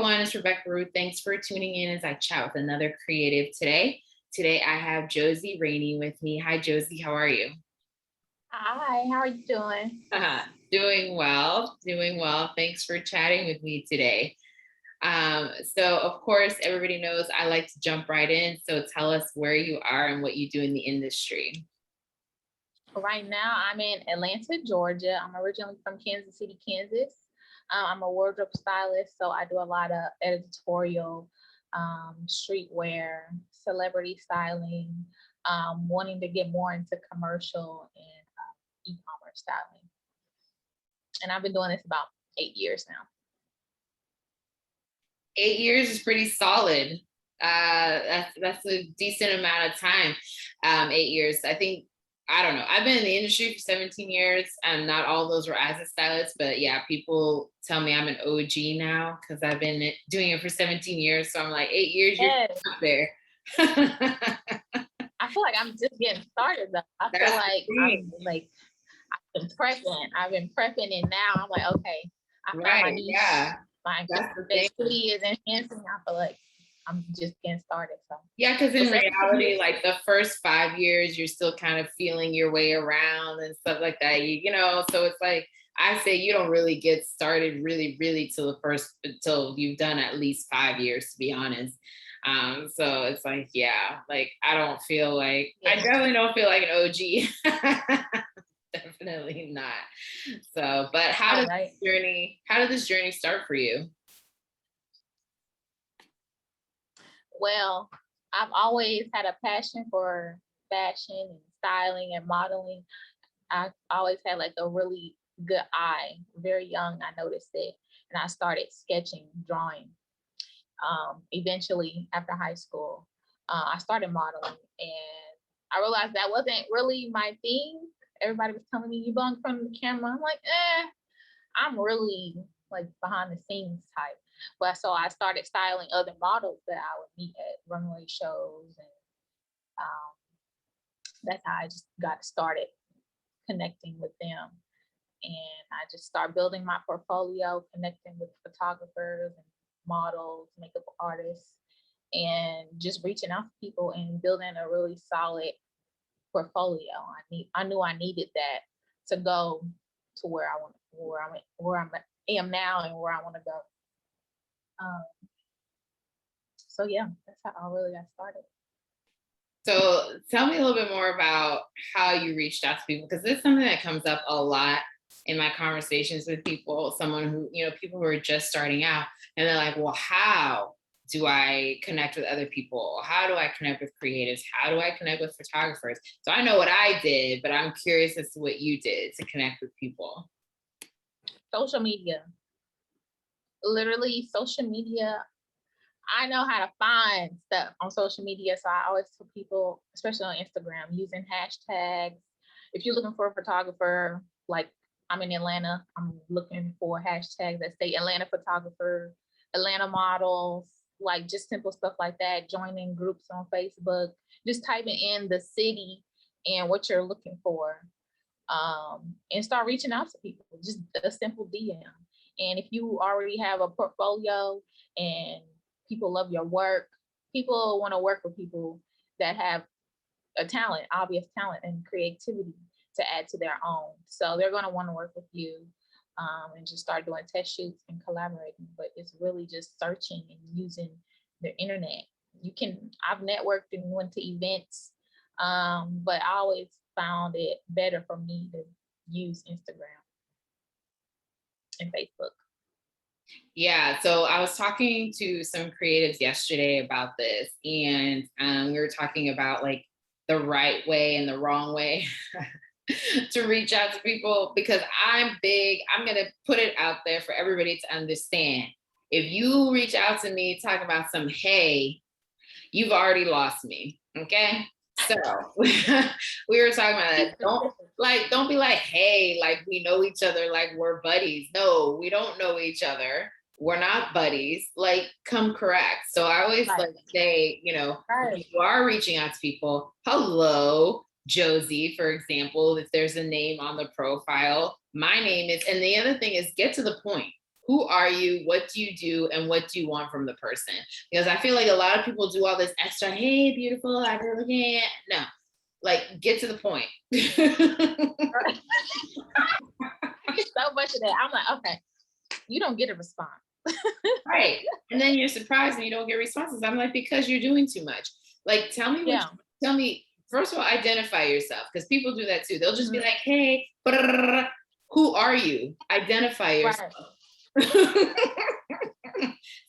everyone, it's Rebecca Ruth. Thanks for tuning in as I chat with another creative today. Today I have Jozzi Rainey with me. Hi, Jozzi. How are you? Hi, how are you doing? Doing well, doing well. Thanks for chatting with me today. So of course, everybody knows I like to jump right in. So tell us where you are and what you do in the industry. Right now, I'm in Atlanta, Georgia. I'm originally from Kansas City, Kansas. I'm a wardrobe stylist, so I do a lot of editorial, streetwear, celebrity styling, wanting to get more into commercial and e-commerce styling. And I've been doing this about 8 years now. 8 years is pretty solid. That's a decent amount of time. 8 years. I don't know. I've been in the industry for 17 years, and not all those were as a stylist, but yeah, people tell me I'm an OG now because I've been doing it for 17 years. So I'm like, 8 years, Yes. you're up there. I feel like I'm just getting started though. I've been prepping and now I'm like, okay, I found my niche. Yeah. My creativity is enhancing. I feel like I'm just getting started. So yeah, because in reality, like the first 5 years, you're still kind of feeling your way around and stuff like that. You know, so it's like I say you don't really get started really till you've done at least 5 years, to be honest. So it's like, yeah, like I definitely don't feel like an OG. Definitely not. So, but how did this journey start for you? Well, I've always had a passion for fashion and styling and modeling. I always had like a really good eye. Very young, I noticed it, and I started sketching, drawing. Eventually, after high school, I started modeling, and I realized that wasn't really my thing. Everybody was telling me, "You belong in front of the camera." I'm like, I'm really like behind the scenes type. But so I started styling other models that I would meet at runway shows, and that's how I just got started connecting with them. And I just started building my portfolio, connecting with photographers and models, makeup artists, and just reaching out to people and building a really solid portfolio. I knew I needed that to go to where I am now and where I want to go. So yeah, that's how I really got started. So tell me a little bit more about how you reached out to people, because this is something that comes up a lot in my conversations with people, people who are just starting out, and they're like, well, how do I connect with other people? How do I connect with creatives? How do I connect with photographers? So I know what I did, but I'm curious as to what you did to connect with people. Social media. Literally social media. I know how to find stuff on social media. So I always tell people, especially on Instagram, using hashtags. If you're looking for a photographer, like I'm in Atlanta, I'm looking for hashtags that say Atlanta photographer, Atlanta models, like just simple stuff like that. Joining groups on Facebook, just typing in the city and what you're looking for, and start reaching out to people. Just a simple DM. And if you already have a portfolio and people love your work, people want to work with people that have a talent, obvious talent and creativity to add to their own. So they're going to want to work with you, and just start doing test shoots and collaborating. But it's really just searching and using the internet. I've networked and went to events, but I always found it better for me to use Instagram and Facebook. Yeah, so I was talking to some creatives yesterday about this, and we were talking about like the right way and the wrong way to reach out to people, because I'm going to put it out there for everybody to understand. If you reach out to me talking about some, hey, you've already lost me, okay? So we were talking about that. Don't be like, hey, like we know each other, like we're buddies. No, we don't know each other. We're not buddies. Like, come correct. So I always say, if you are reaching out to people, hello, Jozzi, for example, if there's a name on the profile, my name is, and the other thing is get to the point. Who are you? What do you do? And what do you want from the person? Because I feel like a lot of people do all this extra, hey, beautiful, I really can't. No, like get to the point. Right. So much of that. I'm like, okay, you don't get a response. Right. And then you're surprised when you don't get responses. I'm like, because you're doing too much. Like, Yeah. tell me, first of all, identify yourself, because people do that too. They'll just be Mhm. like, hey, who are you? Identify yourself. Right.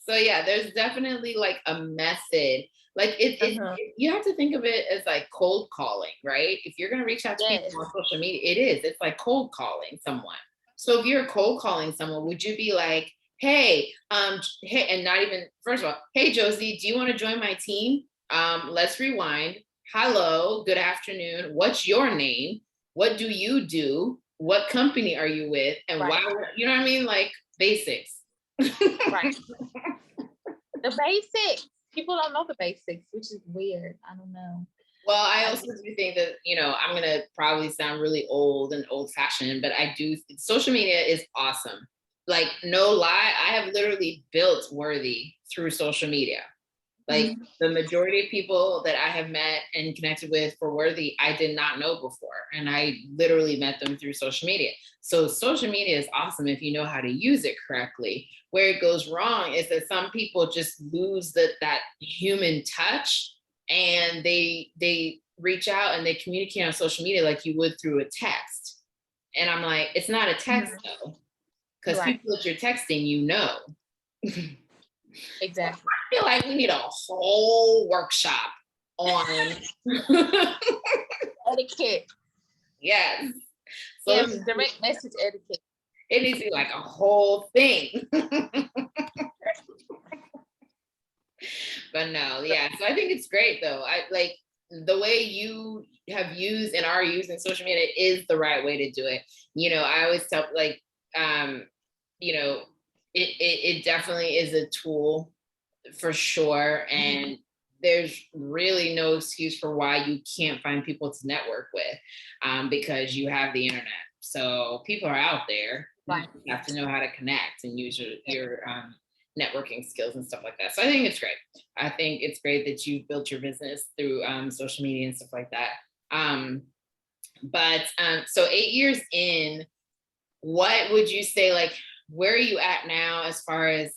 So yeah, there's definitely like a method. Like Uh-huh. you have to think of it as like cold calling, right? If you're gonna reach out to Yes. people on social media, it is. It's like cold calling someone. So if you're cold calling someone, would you be like, hey, and not even first of all, hey Jozzi, do you want to join my team? Let's rewind. Hello, good afternoon. What's your name? What do you do? What company are you with? And Right. why, you know what I mean? Like basics. Right. The basics. People don't know the basics, which is weird. I don't know. Well, I also do think that, I'm going to probably sound really old and old fashioned, but social media is awesome. Like, no lie, I have literally built Worthy through social media. Like, Mhm. the majority of people that I have met and connected with for Worthy, I did not know before. And I literally met them through social media. So, social media is awesome if you know how to use it correctly. Where it goes wrong is that some people just lose that human touch, and they reach out and they communicate on social media like you would through a text. And I'm like, it's not a text Mhm. though, because Right. people that you're texting, you know. So Exactly. I feel like we need a whole workshop on Etiquette. yes. So Yes, direct message etiquette. it needs to be like a whole thing. But no, yeah. So I think it's great though. I like the way you have used and are using social media is the right way to do it. I always tell like, um, you know, it definitely is a tool for sure. And there's really no excuse for why you can't find people to network with, because you have the internet. So people are out there. You Right. just have to know how to connect and use your networking skills and stuff like that. So I think it's great. I think it's great that you built your business through social media and stuff like that. But so 8 years in, what would you say, like, where are you at now as far as,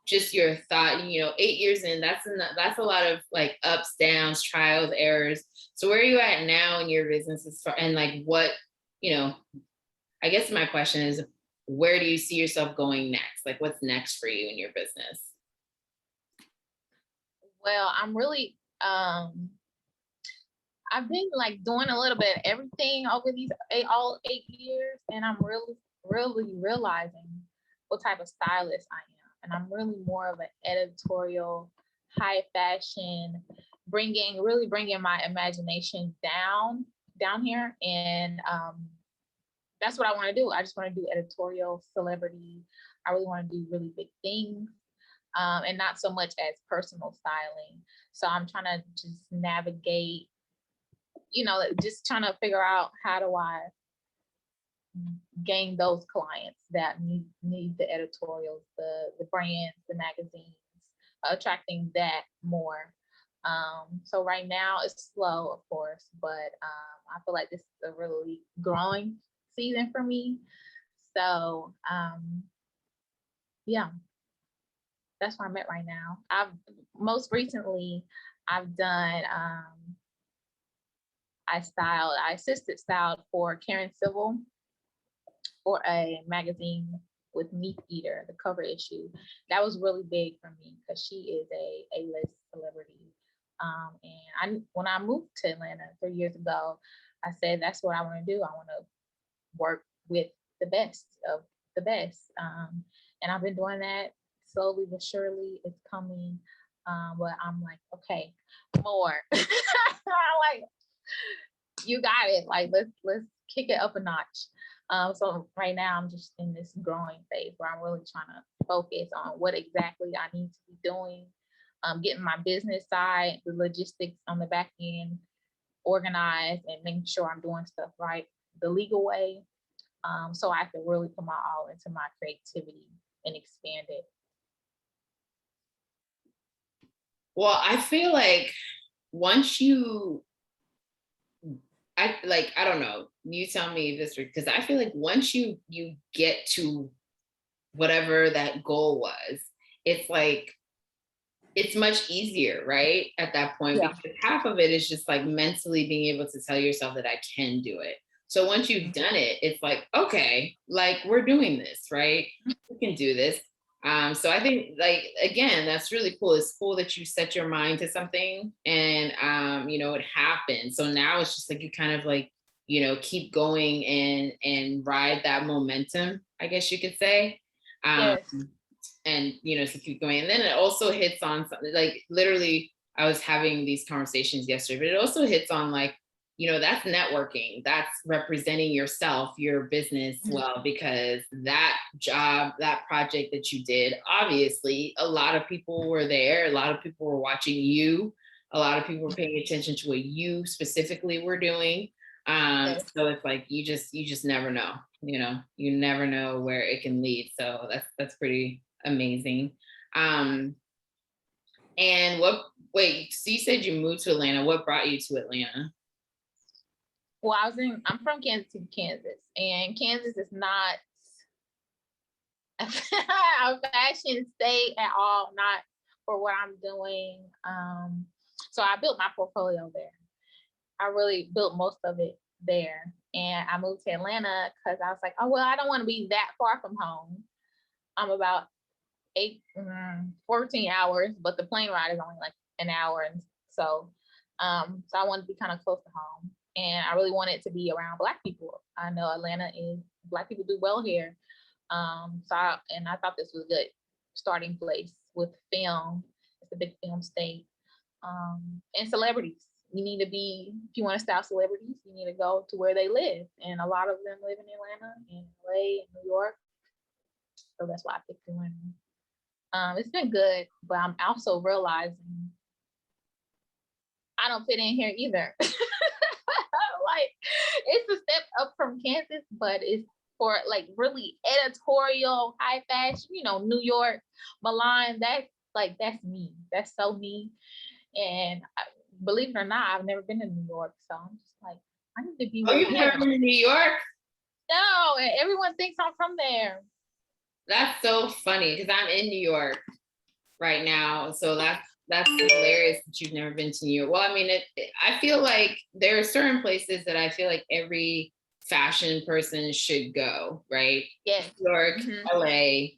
just your thought, 8 years in, that's a lot of like ups, downs, trials, errors. So where are you at now in your business and like what, you know, I guess my question is, where do you see yourself going next? Like what's next for you in your business? Well, I'm really I've been like doing a little bit of everything over these all 8 years, and I'm really realizing what type of stylist I am. And I'm really more of an editorial, high fashion, bringing my imagination down here, and that's what I want to do. I just want to do editorial, celebrity. I really want to do really big things, and not so much as personal styling. So I'm trying to just navigate, just trying to figure out how do I gain those clients that need the editorials, the brands, the magazines, attracting that more. So right now it's slow, of course, but I feel like this is a really growing season for me. So yeah, that's where I'm at right now. I've most recently I've done I assisted styled for Karen Civil for a magazine with Meat Eater, the cover issue. That was really big for me because she is a list celebrity. And when I moved to Atlanta 3 years ago, I said that's what I want to do. I want to work with the best of the best. And I've been doing that slowly but surely. It's coming. But I'm like, okay, more. Like, you got it. Like, let's kick it up a notch. So right now I'm just in this growing phase where I'm really trying to focus on what exactly I need to be doing, getting my business side, the logistics on the back end organized, and making sure I'm doing stuff right the legal way, so I could really put my all into my creativity and expand it. Well, I feel like once you, I don't know, you tell me this, because I feel like once you get to whatever that goal was, it's like, it's much easier, right? At that point, Yeah. because half of it is just like mentally being able to tell yourself that I can do it. So once you've done it, it's like, okay, like we're doing this, right? We can do this. So I think, like, again, that's really cool. It's cool that you set your mind to something and it happened. So now it's just like you kind of like, keep going and ride that momentum, I guess you could say. Um, Yes. and to keep going, and then it also hits on something like, literally I was having these conversations yesterday, but it also hits on like, that's networking, that's representing yourself, your business well, because that job, that project that you did, obviously a lot of people were there, a lot of people were watching you, a lot of people were paying attention to what you specifically were doing. Yes. So it's like you just never know, you never know where it can lead. So that's pretty amazing. Um, and wait, so you said you moved to Atlanta. What brought you to Atlanta? Well, I'm from Kansas City, Kansas, and Kansas is not a fashion state at all, not for what I'm doing. So I built my portfolio there. I really built most of it there. And I moved to Atlanta because I was like, oh, well, I don't want to be that far from home. I'm about 14 hours, but the plane ride is only like an hour. And so I wanted to be kind of close to home. And I really wanted to be around Black people. I know Black people do well here. I thought this was a good starting place with film. It's a big film state. And celebrities. You need to be, if you want to style celebrities, you need to go to where they live. And a lot of them live in Atlanta, in LA, in New York. So that's why I picked Atlanta. It's been good, but I'm also realizing I don't fit in here either. Like, it's a step up from Kansas, but it's for like really editorial, high fashion, New York, Milan. That's me. That's so me. And believe it or not, I've never been to New York, so I'm just like, I need to be Oh, where you've never been to New York? No, and everyone thinks I'm from there. That's so funny because I'm in New York right now. So that's hilarious that you've never been to New York. Well, I mean, I feel like there are certain places that I feel like every fashion person should go, right? Yes. New York, LA,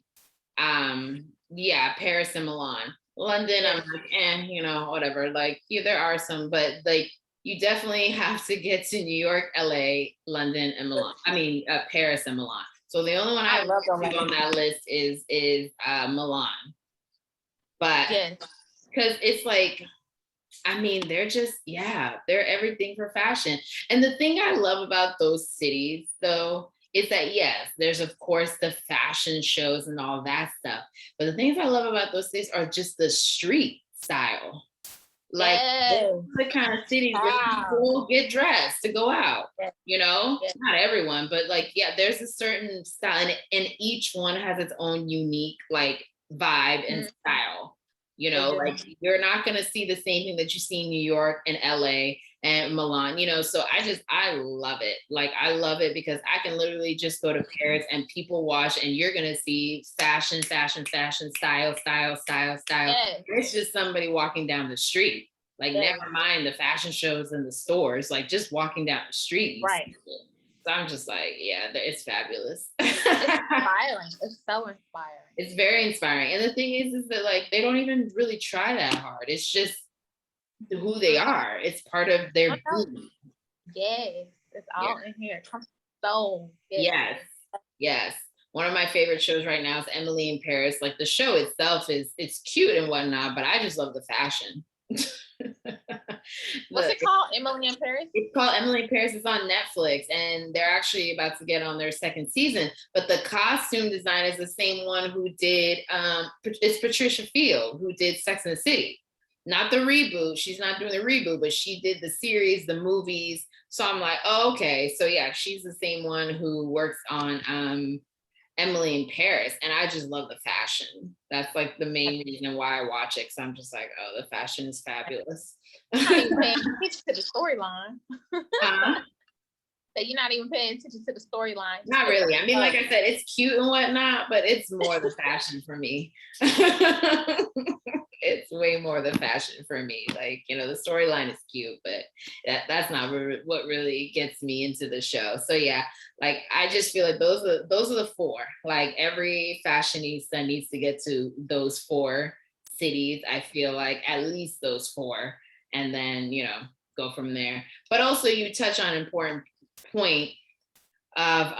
Paris and Milan. London, yes. I'm like, whatever. Like, there are some, but like, you definitely have to get to New York, LA, London, and Milan. I mean, Paris and Milan. So the only one I love on that list is Milan. But because it's like, I mean, they're just, they're everything for fashion. And the thing I love about those cities, though, is that, yes, there's, of course, the fashion shows and all that stuff. But the things I love about those cities are just the street style. Like, the kind of cities where people get dressed to go out, not everyone, but like, there's a certain style, and each one has its own unique, like, vibe and style. Like, you're not going to see the same thing that you see in New York and LA and Milan, so I love it. Like, I love it because I can literally just go to Paris and people wash and you're going to see fashion, style. It's just somebody walking down the street. Like, never mind the fashion shows and the stores, like just walking down the street. Right. So I'm just like, it's fabulous. It's inspiring. It's so inspiring. It's very inspiring. And the thing is that like, they don't even really try that hard. It's just who they are. It's part of their being. Yes. It's all in here. So yes. One of my favorite shows right now is Emily in Paris. Like, the show itself it's cute and whatnot, but I just love the fashion. What's it called? Emily in Paris? It's called Emily in Paris. It's on Netflix, and they're actually about to get on their second season. But the costume design is the same one who did it's Patricia Field, who did Sex and the City. not the reboot. She's not doing the reboot, but she did the series, the movies. So I'm like, oh, okay. So yeah, she's the same one who works on Emily in Paris. And I just love the fashion. That's like the main reason why I watch it. Cause I'm just like, oh, the fashion is fabulous. Not even paying attention to the storyline. uh, That you're not even paying attention to the storyline. Not really. I mean, like I said, it's cute and whatnot, but it's more the fashion for me. It's way more the fashion for me. Like, you know, the storyline is cute, but that's not what really gets me into the show. So yeah, like I just feel like those are the four. Like every fashionista needs to get to those four cities. I feel like at least those four, and then you know go from there. But also, you touch on an important point of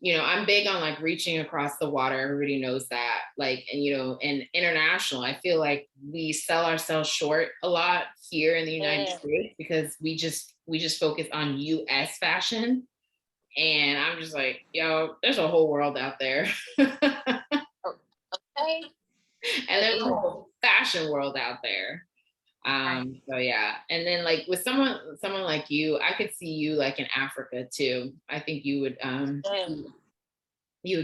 you know, I'm big on like reaching across the water. Everybody knows that. Like, and you know, and international, I feel like we sell ourselves short a lot here in the United States because we just focus on US fashion. And I'm just like, yo, there's a whole world out there. Okay. And there's a whole fashion world out there. So yeah, and then like with someone like you, I could see you like in Africa too. I think you would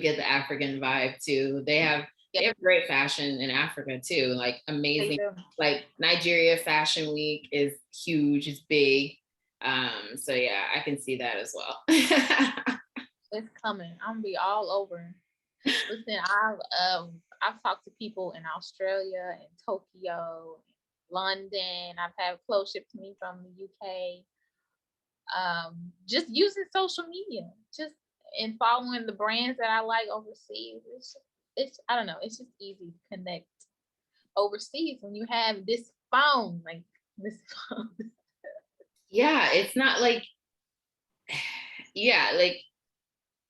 get the African vibe too. They have great fashion in Africa too, like amazing. Like Nigeria Fashion Week is huge, it's big. So yeah, I can see that as well. It's coming. I'm gonna be all over. Listen, I've talked to people in Australia and Tokyo, London. I've had clothes shipped to me from the UK. Just using social media, just and following the brands that I like overseas. It's I don't know. It's just easy to connect overseas when you have this phone, like this phone. Yeah, it's not like yeah, like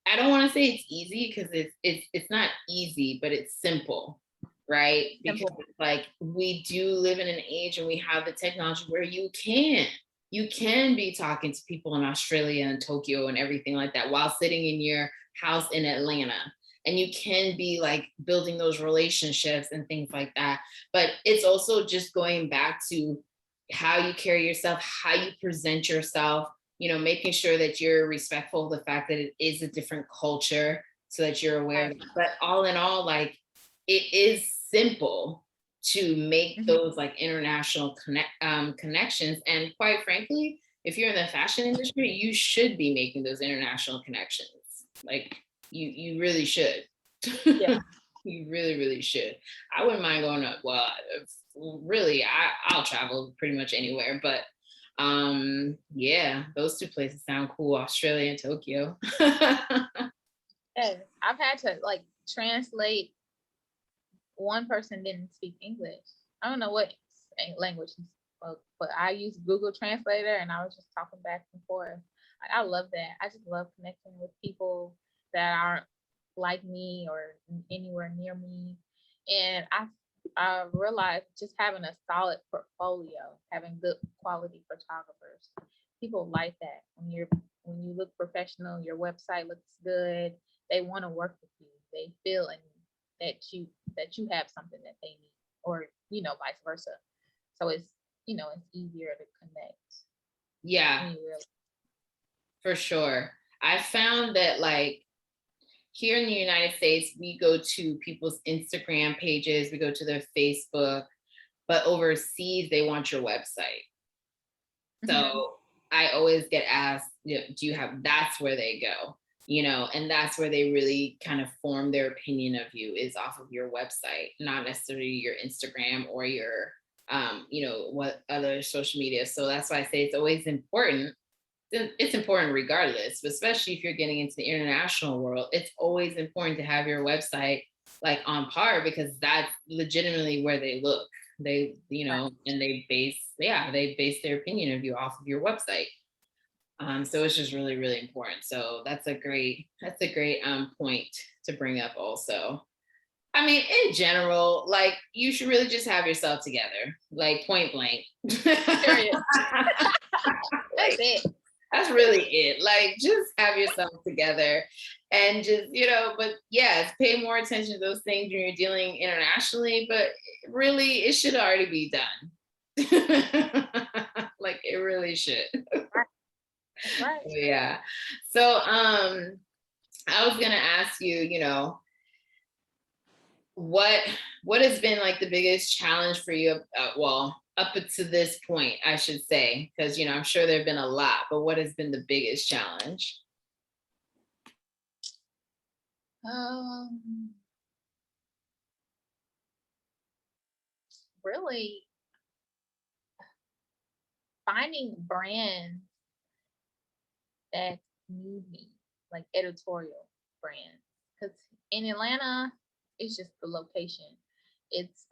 I don't want to say it's easy because it's not easy, but it's simple, right? Because it's like we do live in an age and we have the technology where you can be talking to people in Australia and Tokyo and everything like that while sitting in your house in Atlanta. And you can be like building those relationships and things like that. But it's also just going back to how you carry yourself, how you present yourself, you know, making sure that you're respectful of the fact that it is a different culture so that you're aware of it. But all in all, like it is simple to make those like international connections. And quite frankly, if you're in the fashion industry, you should be making those international connections. Like you really should. Yeah. You really, really should. I wouldn't mind going up. Well, really, I'll travel pretty much anywhere, but yeah, those two places sound cool, Australia and Tokyo. Yeah, I've had to like translate. One person didn't speak English. I don't know what language he spoke, but I used Google Translator and I was just talking back and forth. I love that. I just love connecting with people that aren't like me or anywhere near me. And I realized just having a solid portfolio, having good quality photographers, people like that. When you look professional, your website looks good. They want to work with you. They feel that you have something that they need, or you know, vice versa. So it's it's easier to connect. Yeah, for sure. I found that like here in the United States, we go to people's Instagram pages, we go to their Facebook, but overseas, they want your website. So I always get asked, you know, do you have, that's where they go, you know, and that's where they really kind of form their opinion of you is off of your website, not necessarily your Instagram or your, you know, what other social media. So that's why I say it's always important. It's important regardless, but especially if you're getting into the international world, it's always important to have your website like on par because that's legitimately where they look. They, you know, and they base their opinion of you off of your website. So it's just really, really important. So that's a great point to bring up also. I mean, in general, like you should really just have yourself together, like point blank. Period. That's it. That's really it. Like, just have yourself together and just, but yes, pay more attention to those things when you're dealing internationally, but really, it should already be done. Like, it really should. Right. That's right. Yeah. So, I was gonna ask you, what what has been like the biggest challenge for you, well, up to this point, I should say, because I'm sure there have been a lot, but what has been the biggest challenge? Um, really finding brands that need me, like editorial brands. Because in Atlanta, it's just the location. It's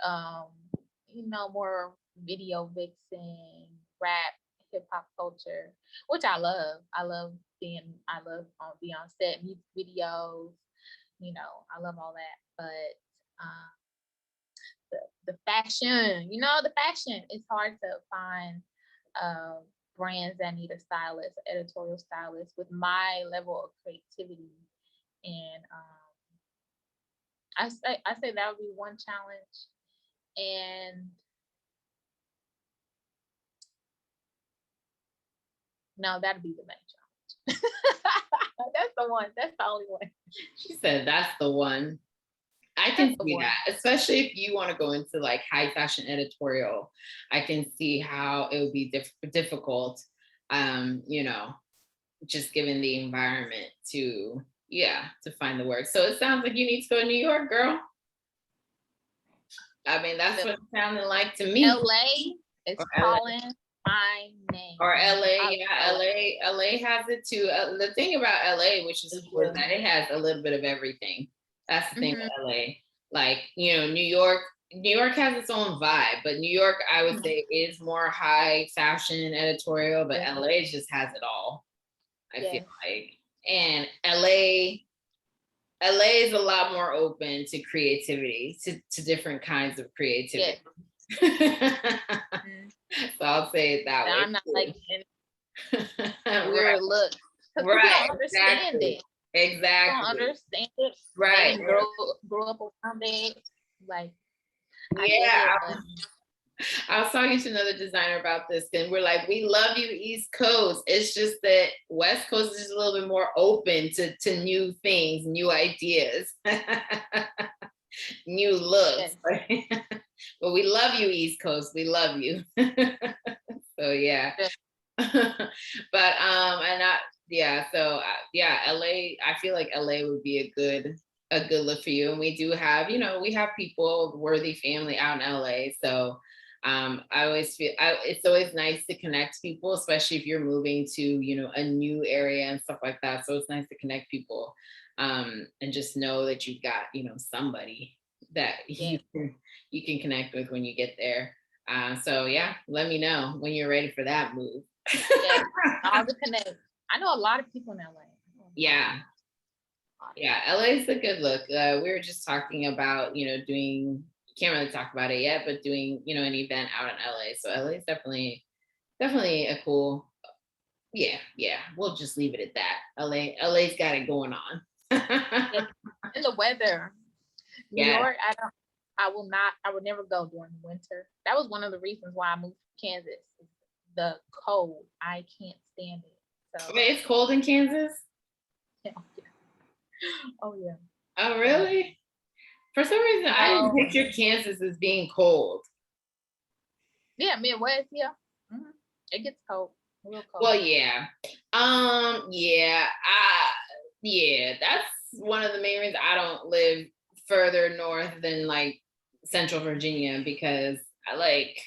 more video vixen, rap, hip hop culture, which I love. I love being on set, music videos, I love all that. But the fashion, the fashion, it's hard to find uh, brands that need a stylist, editorial stylist with my level of creativity. And I say that would be one challenge. And no, that'd be the main challenge. That's the one. That's the only one. She said that's the one. I can see that, especially if you want to go into like high fashion editorial. I can see how it would be difficult, just given the environment to find the work. So it sounds like you need to go to New York, girl. I mean, that's what it sounded like to me. LA is calling my name. Or LA, yeah, LA has it too. The thing about LA, which is cool, is that it has a little bit of everything. That's the thing with LA. Like, New York has its own vibe, but New York, I would say, is more high fashion editorial, but LA just has it all. I feel like. And LA is a lot more open to creativity, to different kinds of creativity. So I'll say it that way. I'm not like weird look. Right. Don't understand it. Exactly. Don't understand it. Right. Grow up around it. Like, I was talking to another designer about this, and we're like, we love you, East Coast. It's just that West Coast is just a little bit more open to new things, new ideas, new looks. Yes. But we love you, East Coast. We love you. So yeah. But LA, I feel like LA would be a good look for you. And we do have, we have people, worthy family out in LA. So I always feel it's always nice to connect people, especially if you're moving to, a new area and stuff like that. So it's nice to connect people and just know that you've got, somebody that you can connect with when you get there. So yeah, let me know when you're ready for that move. Yeah, all the connect. I know a lot of people in LA. Yeah, LA is a good look. We were just talking about, doing, can't really talk about it yet, but doing, an event out in LA. So LA is definitely a cool. Yeah, we'll just leave it at that. LA's got it going on. And the weather. New York, I would never go during the winter. That was one of the reasons why I moved to Kansas. The cold. I can't stand it. So wait, it's cold in Kansas? Yeah. Oh yeah. Oh really? For some reason, I didn't picture Kansas as being cold. Yeah, Midwest, yeah. Mm-hmm. It gets cold. Real cold. Well, yeah. That's one of the main reasons I don't live further north than like Central Virginia, because I like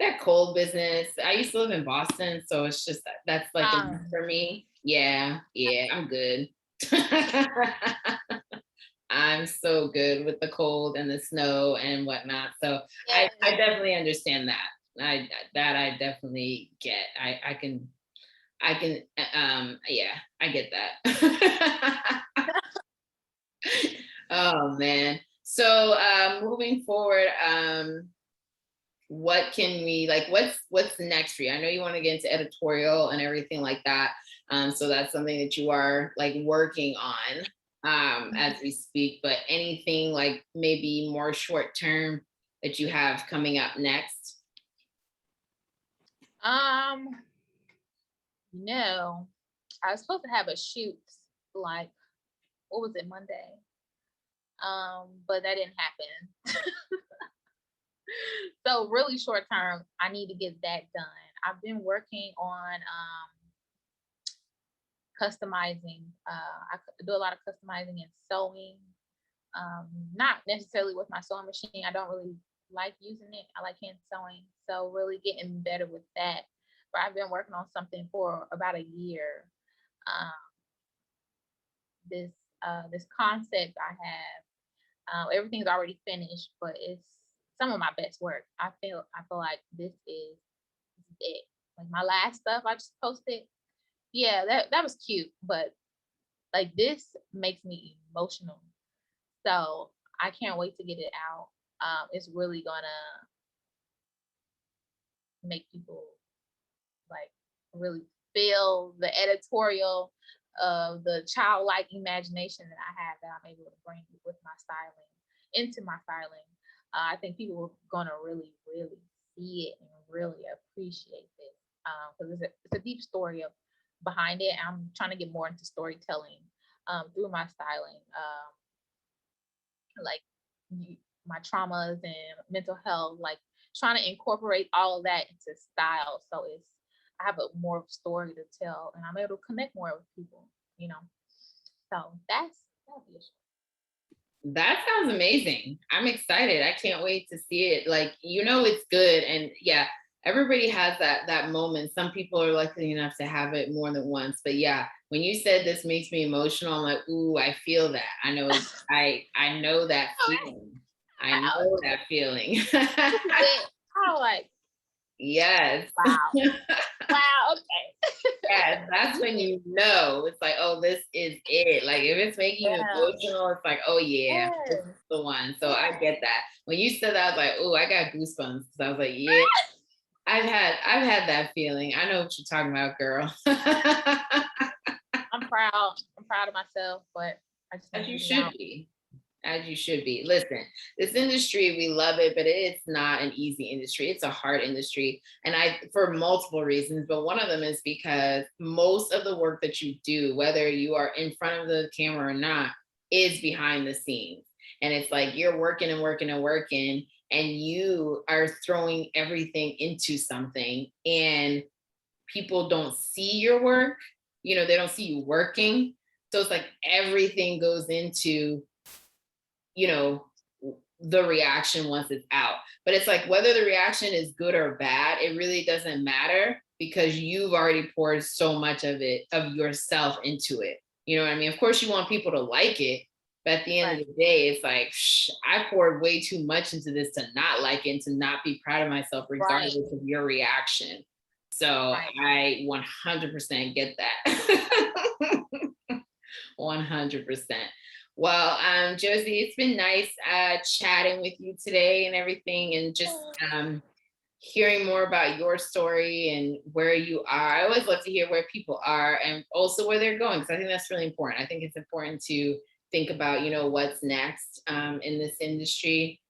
that cold business. I used to live in Boston, so it's just that's like for me. Yeah, I'm good. I'm so good with the cold and the snow and whatnot. So I definitely understand that. I definitely get. I can I get that. Oh man. So moving forward, what can we like, what's next for you? I know you want to get into editorial and everything like that. So that's something that you are like working on as we speak, but anything like maybe more short term that you have coming up next? Um, no, I was supposed to have a shoot like what was it, Monday? But that didn't happen. So really short term, I need to get that done. I've been working on customizing. Do a lot of customizing and sewing. Not necessarily with my sewing machine. I don't really like using it. I like hand sewing. So really getting better with that. But I've been working on something for about a year. Um, this this concept I have, everything's already finished, but it's some of my best work. I feel like this is it. Like my last stuff I just posted, yeah, that was cute, but like this makes me emotional. So I can't wait to get it out. It's really gonna make people like really feel the editorial of the childlike imagination that I have that I'm able to bring with my styling into my styling. I think people are gonna really, really see it and really appreciate this because it's a deep story behind it. I'm trying to get more into storytelling through my styling. Like my traumas and mental health, like trying to incorporate all of that into style. So I have a more of a story to tell and I'm able to connect more with people, you know. So that'll be a show. That sounds amazing. I'm excited. I can't wait to see it. Like, it's good. And yeah, everybody has that moment. Some people are lucky enough to have it more than once. But yeah, when you said this makes me emotional, I'm like, ooh, I feel that. I know that feeling. I Wow, know that feeling. this is it. I was like, Yes. wow, wow, okay. Yes, that's when it's like, oh, this is it. Like if it's making you Yeah, emotional, it's like, oh yeah, this is yes, the one. So I yes. get that. When you said that, I was like, oh, I got goosebumps. So I was like, yeah, I've had that feeling. I know what you're talking about, girl. I'm proud. I'm proud of myself, but I just need As to you get it should out. be. As you should be. Listen, this industry, we love it, but it's not an easy industry. It's a hard industry. And for multiple reasons, but one of them is because most of the work that you do, whether you are in front of the camera or not, is behind the scenes. And it's like you're working and working and working, and you are throwing everything into something, and people don't see your work. They don't see you working. So it's like everything goes into you know, the reaction once it's out. But it's like whether the reaction is good or bad, it really doesn't matter because you've already poured so much of yourself into it. You know what I mean? Of course, you want people to like it, but at the end of Right, the day, it's like, I poured way too much into this to not like it and to not be proud of myself, right, regardless of your reaction. So right. I 100% get that. 100%. Well, Jozzi, it's been nice chatting with you today and everything, and just hearing more about your story and where you are. I always love to hear where people are and also where they're going, because I think that's really important. I think it's important to think about, what's next in this industry,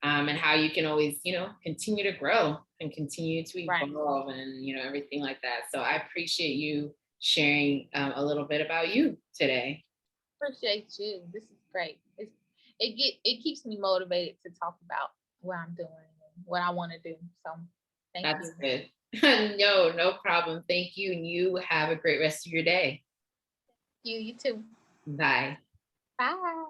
and how you can always, continue to grow and continue to Right. evolve and, everything like that. So I appreciate you sharing a little bit about you today. Appreciate you. This is great. It keeps me motivated to talk about what I'm doing and what I want to do. So thank That's you. good. No problem. Thank you. And you have a great rest of your day. You too. Bye. Bye.